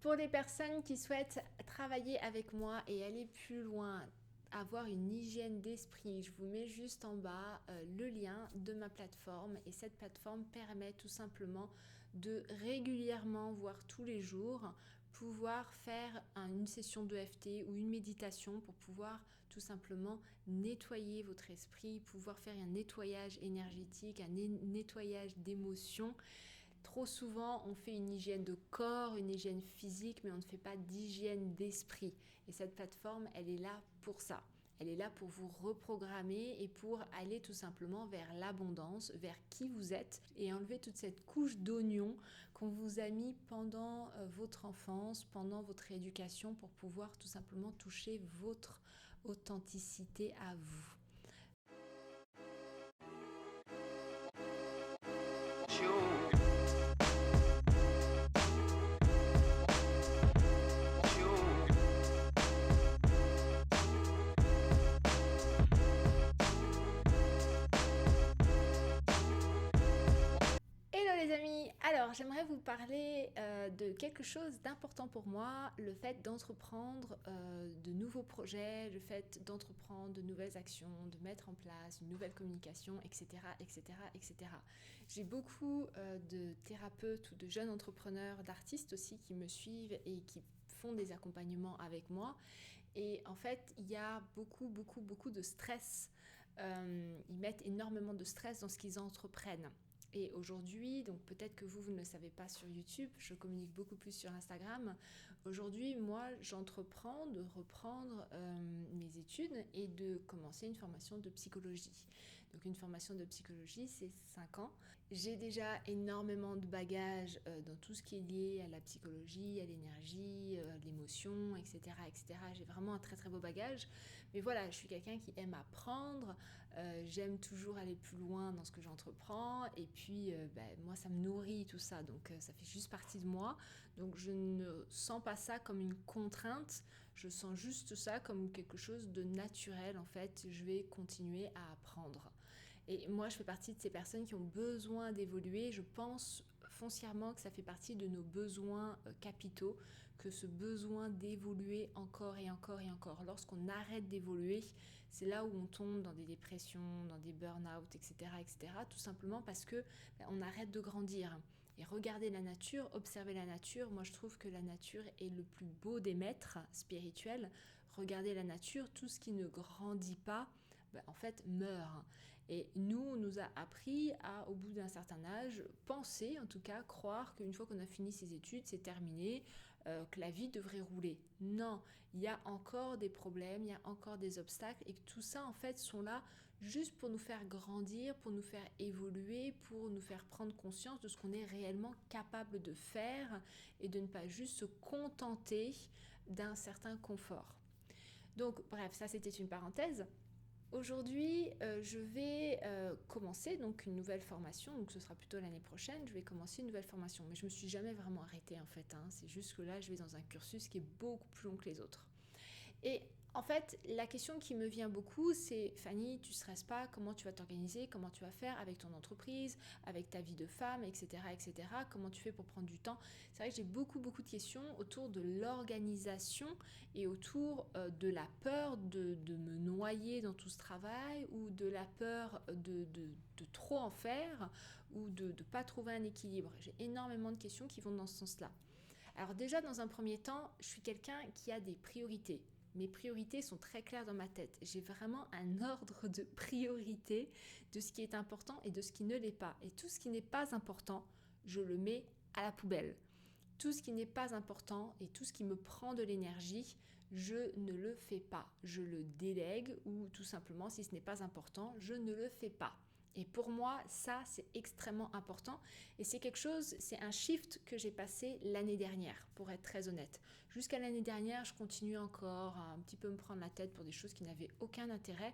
Pour les personnes qui souhaitent travailler avec moi et aller plus loin, avoir une hygiène d'esprit, je vous mets juste en bas le lien de ma plateforme et cette plateforme permet tout simplement de régulièrement, voire tous les jours, pouvoir faire une session d'EFT ou une méditation pour pouvoir tout simplement nettoyer votre esprit, pouvoir faire un nettoyage énergétique, un nettoyage d'émotions. Trop souvent, on fait une hygiène de corps, une hygiène physique, mais on ne fait pas d'hygiène d'esprit. Et cette plateforme, elle est là pour ça. Elle est là pour vous reprogrammer et pour aller tout simplement vers l'abondance, vers qui vous êtes et enlever toute cette couche d'oignon qu'on vous a mis pendant votre enfance, pendant votre éducation pour pouvoir tout simplement toucher votre authenticité à vous. Hello les amis, alors j'aimerais vous parler de quelque chose d'important pour moi, le fait d'entreprendre de nouveaux projets, le fait d'entreprendre de nouvelles actions, de mettre en place une nouvelle communication, etc. etc., etc. J'ai beaucoup de thérapeutes ou de jeunes entrepreneurs, d'artistes aussi qui me suivent et qui font des accompagnements avec moi et en fait il y a beaucoup de stress, ils mettent énormément de stress dans ce qu'ils entreprennent. Et aujourd'hui, donc peut-être que vous ne le savez pas sur YouTube, je communique beaucoup plus sur Instagram. Aujourd'hui, moi, j'entreprends de reprendre mes études et de commencer une formation de psychologie. Donc une formation de psychologie, c'est 5 ans. J'ai déjà énormément de bagages dans tout ce qui est lié à la psychologie, à l'énergie, l'émotion, etc., etc. J'ai vraiment un très très beau bagage. Mais voilà, je suis quelqu'un qui aime apprendre, j'aime toujours aller plus loin dans ce que j'entreprends et puis moi ça me nourrit tout ça, donc ça fait juste partie de moi, donc je ne sens pas ça comme une contrainte, je sens juste ça comme quelque chose de naturel. En fait, je vais continuer à apprendre et moi je fais partie de ces personnes qui ont besoin d'évoluer. Je pense foncièrement que ça fait partie de nos besoins capitaux, que ce besoin d'évoluer encore et encore et encore. Lorsqu'on arrête d'évoluer, c'est là où on tombe dans des dépressions, dans des burn-out, etc., etc. Tout simplement parce que on arrête de grandir. Et regarder la nature, observer la nature, moi je trouve que la nature est le plus beau des maîtres spirituels. Regarder la nature, tout ce qui ne grandit pas, en fait meurt. Et nous, on nous a appris à, au bout d'un certain âge, penser, en tout cas, croire qu'une fois qu'on a fini ses études, c'est terminé, que la vie devrait rouler. Non, il y a encore des problèmes, il y a encore des obstacles et que tout ça, en fait, sont là juste pour nous faire grandir, pour nous faire évoluer, pour nous faire prendre conscience de ce qu'on est réellement capable de faire et de ne pas juste se contenter d'un certain confort. Donc, bref, ça c'était une parenthèse. Aujourd'hui, je vais commencer donc une nouvelle formation, donc ce sera plutôt l'année prochaine, je vais commencer une nouvelle formation. Mais je me suis jamais vraiment arrêtée en fait, hein. C'est juste que là, je vais dans un cursus qui est beaucoup plus long que les autres. Et en fait, la question qui me vient beaucoup, c'est Fanny, tu ne stresses pas, comment tu vas t'organiser, comment tu vas faire avec ton entreprise, avec ta vie de femme, etc., etc. Comment tu fais pour prendre du temps? C'est vrai que j'ai beaucoup de questions autour de l'organisation et autour de la peur de me noyer dans tout ce travail ou de la peur de trop en faire ou de ne pas trouver un équilibre. J'ai énormément de questions qui vont dans ce sens-là. Alors déjà, dans un premier temps, je suis quelqu'un qui a des priorités. Mes priorités sont très claires dans ma tête. J'ai vraiment un ordre de priorité de ce qui est important et de ce qui ne l'est pas. Et tout ce qui n'est pas important, je le mets à la poubelle. Tout ce qui n'est pas important et tout ce qui me prend de l'énergie, je ne le fais pas. Je le délègue ou tout simplement, si ce n'est pas important, je ne le fais pas. Et pour moi, ça, c'est extrêmement important. Et c'est quelque chose, c'est un shift que j'ai passé l'année dernière, pour être très honnête. Jusqu'à l'année dernière, je continuais encore à un petit peu me prendre la tête pour des choses qui n'avaient aucun intérêt.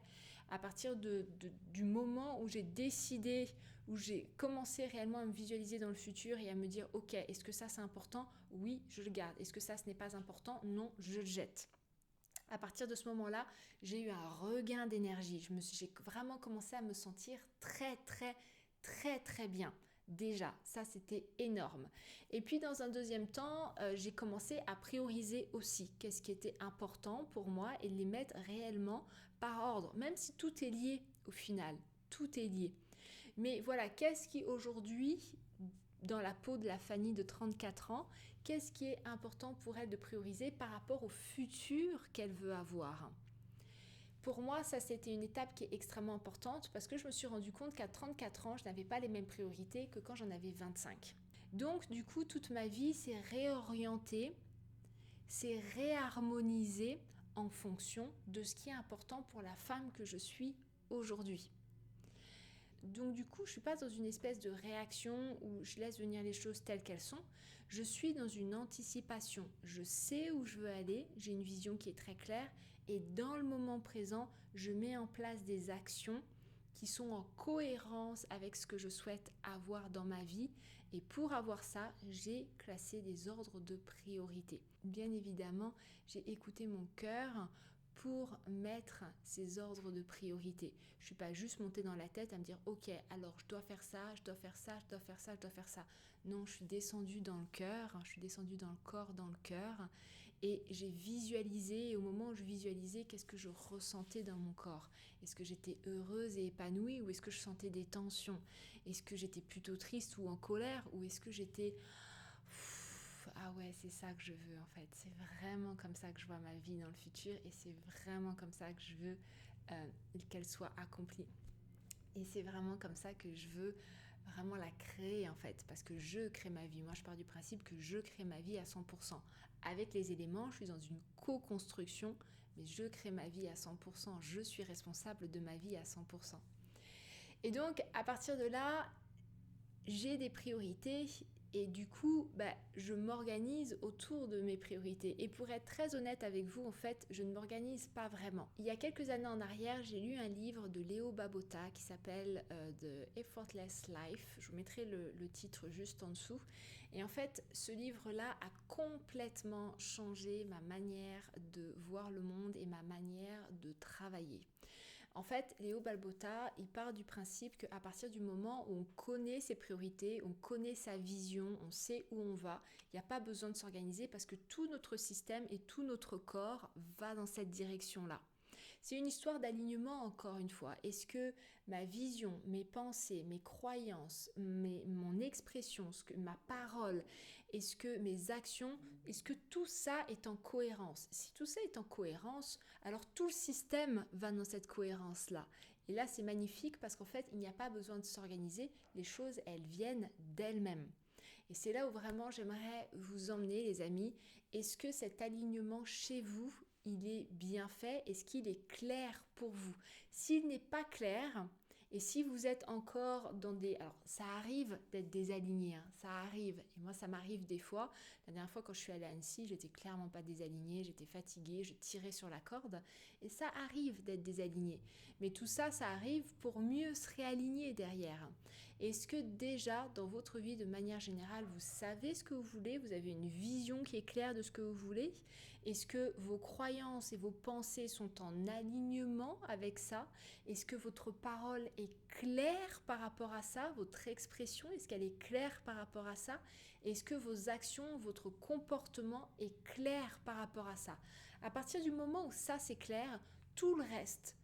À partir du moment où j'ai décidé, où j'ai commencé réellement à me visualiser dans le futur et à me dire, ok, est-ce que ça c'est important? Oui, je le garde. Est-ce que ça ce n'est pas important? Non, je le jette. À partir de ce moment-là, j'ai eu un regain d'énergie. J'ai vraiment commencé à me sentir très bien. Déjà, ça c'était énorme. Et puis dans un deuxième temps, j'ai commencé à prioriser aussi qu'est-ce qui était important pour moi et les mettre réellement par ordre, même si tout est lié au final, tout est lié. Mais voilà, qu'est-ce qui aujourd'hui, dans la peau de la Fanny de 34 ans, qu'est-ce qui est important pour elle de prioriser par rapport au futur qu'elle veut avoir ? Pour moi, ça c'était une étape qui est extrêmement importante parce que je me suis rendu compte qu'à 34 ans, je n'avais pas les mêmes priorités que quand j'en avais 25. Donc du coup, toute ma vie s'est réorientée, s'est réharmonisée en fonction de ce qui est important pour la femme que je suis aujourd'hui. Donc du coup, je ne suis pas dans une espèce de réaction où je laisse venir les choses telles qu'elles sont. Je suis dans une anticipation. Je sais où je veux aller, j'ai une vision qui est très claire et dans le moment présent, je mets en place des actions qui sont en cohérence avec ce que je souhaite avoir dans ma vie. Et pour avoir ça, j'ai classé des ordres de priorité. Bien évidemment, j'ai écouté mon cœur pour mettre ces ordres de priorité. Je ne suis pas juste montée dans la tête à me dire « Ok, alors je dois faire ça, je dois faire ça, je dois faire ça, je dois faire ça. » Non, je suis descendue dans le cœur, je suis descendue dans le corps, dans le cœur et j'ai visualisé. Et au moment où je visualisais, qu'est-ce que je ressentais dans mon corps ? Est-ce que j'étais heureuse et épanouie ou est-ce que je sentais des tensions ? Est-ce que j'étais plutôt triste ou en colère ou est-ce que j'étais... Ah ouais, c'est ça que je veux en fait. C'est vraiment comme ça que je vois ma vie dans le futur et c'est vraiment comme ça que je veux qu'elle soit accomplie. Et c'est vraiment comme ça que je veux vraiment la créer en fait, parce que je crée ma vie. Moi, je pars du principe que je crée ma vie à 100%. Avec les éléments, je suis dans une co-construction, mais je crée ma vie à 100%. Je suis responsable de ma vie à 100%. Et donc, à partir de là, j'ai des priorités et du coup, je m'organise autour de mes priorités. Et pour être très honnête avec vous, en fait, je ne m'organise pas vraiment. Il y a quelques années en arrière, j'ai lu un livre de Leo Babauta qui s'appelle The Effortless Life. Je vous mettrai le titre juste en dessous. Et en fait, ce livre-là a complètement changé ma manière de voir le monde et ma manière de travailler. En fait, Leo Babauta, il part du principe qu'à partir du moment où on connaît ses priorités, on connaît sa vision, on sait où on va, il n'y a pas besoin de s'organiser parce que tout notre système et tout notre corps va dans cette direction-là. C'est une histoire d'alignement encore une fois. Est-ce que ma vision, mes pensées, mes croyances, mon expression, ma parole, est-ce que mes actions, est-ce que tout ça est en cohérence ? Si tout ça est en cohérence, alors tout le système va dans cette cohérence-là. Et là, c'est magnifique parce qu'en fait, il n'y a pas besoin de s'organiser. Les choses, elles viennent d'elles-mêmes. Et c'est là où vraiment j'aimerais vous emmener, les amis. Est-ce que cet alignement chez vous, il est bien fait? Est-ce qu'il est clair pour vous? S'il n'est pas clair, et si vous êtes encore dans des... Alors, ça arrive d'être désaligné, hein, ça arrive. Et moi, ça m'arrive des fois. La dernière fois, quand je suis allée à Annecy, j'étais clairement pas désalignée, j'étais fatiguée, je tirais sur la corde. Et ça arrive d'être désaligné. Mais tout ça, ça arrive pour mieux se réaligner derrière. Est-ce que déjà, dans votre vie, de manière générale, vous savez ce que vous voulez? Vous avez une vision qui est claire de ce que vous voulez? Est-ce que vos croyances et vos pensées sont en alignement avec ça? Est-ce que votre parole est claire par rapport à ça? Votre expression, est-ce qu'elle est claire par rapport à ça? Est-ce que vos actions, votre comportement est clair par rapport à ça? À partir du moment où ça c'est clair, tout le reste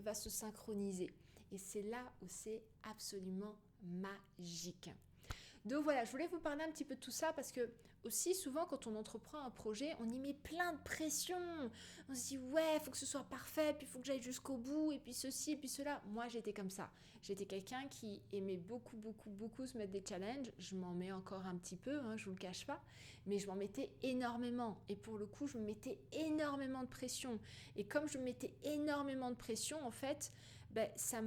va se synchroniser. Et c'est là où c'est absolument magique. Donc voilà, je voulais vous parler un petit peu de tout ça parce que aussi souvent quand on entreprend un projet, on y met plein de pression. On se dit ouais, il faut que ce soit parfait, puis il faut que j'aille jusqu'au bout, et puis ceci, et puis cela. Moi j'étais comme ça. J'étais quelqu'un qui aimait beaucoup se mettre des challenges. Je m'en mets encore un petit peu, je vous le cache pas, mais je m'en mettais énormément. Et pour le coup, je me mettais énormément de pression. Et comme je me mettais énormément de pression, en fait, ça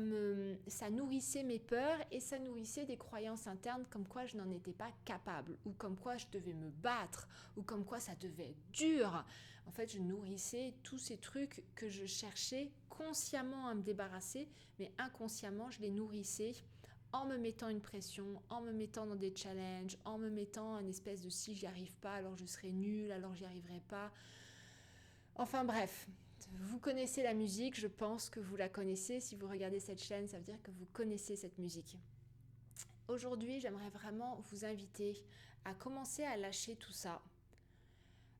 nourrissait mes peurs et ça nourrissait des croyances internes comme quoi je n'en étais pas capable ou comme quoi je devais me battre ou comme quoi ça devait être dur. En fait, je nourrissais tous ces trucs que je cherchais consciemment à me débarrasser, mais inconsciemment, je les nourrissais en me mettant une pression, en me mettant dans des challenges, en me mettant une espèce de si j'y arrive pas, alors je serai nulle, alors j'y arriverai pas. Enfin bref. Vous connaissez la musique, je pense que vous la connaissez. Si vous regardez cette chaîne, ça veut dire que vous connaissez cette musique. Aujourd'hui, j'aimerais vraiment vous inviter à commencer à lâcher tout ça,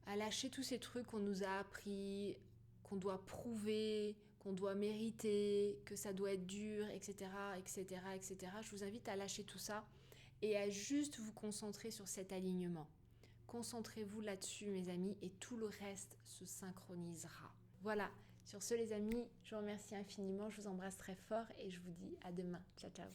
à lâcher tous ces trucs qu'on nous a appris, qu'on doit prouver, qu'on doit mériter, que ça doit être dur, etc., etc., etc. Je vous invite à lâcher tout ça et à juste vous concentrer sur cet alignement. Concentrez-vous là-dessus, mes amis, et tout le reste se synchronisera. Voilà, sur ce, les amis, je vous remercie infiniment, je vous embrasse très fort et je vous dis à demain. Ciao, ciao.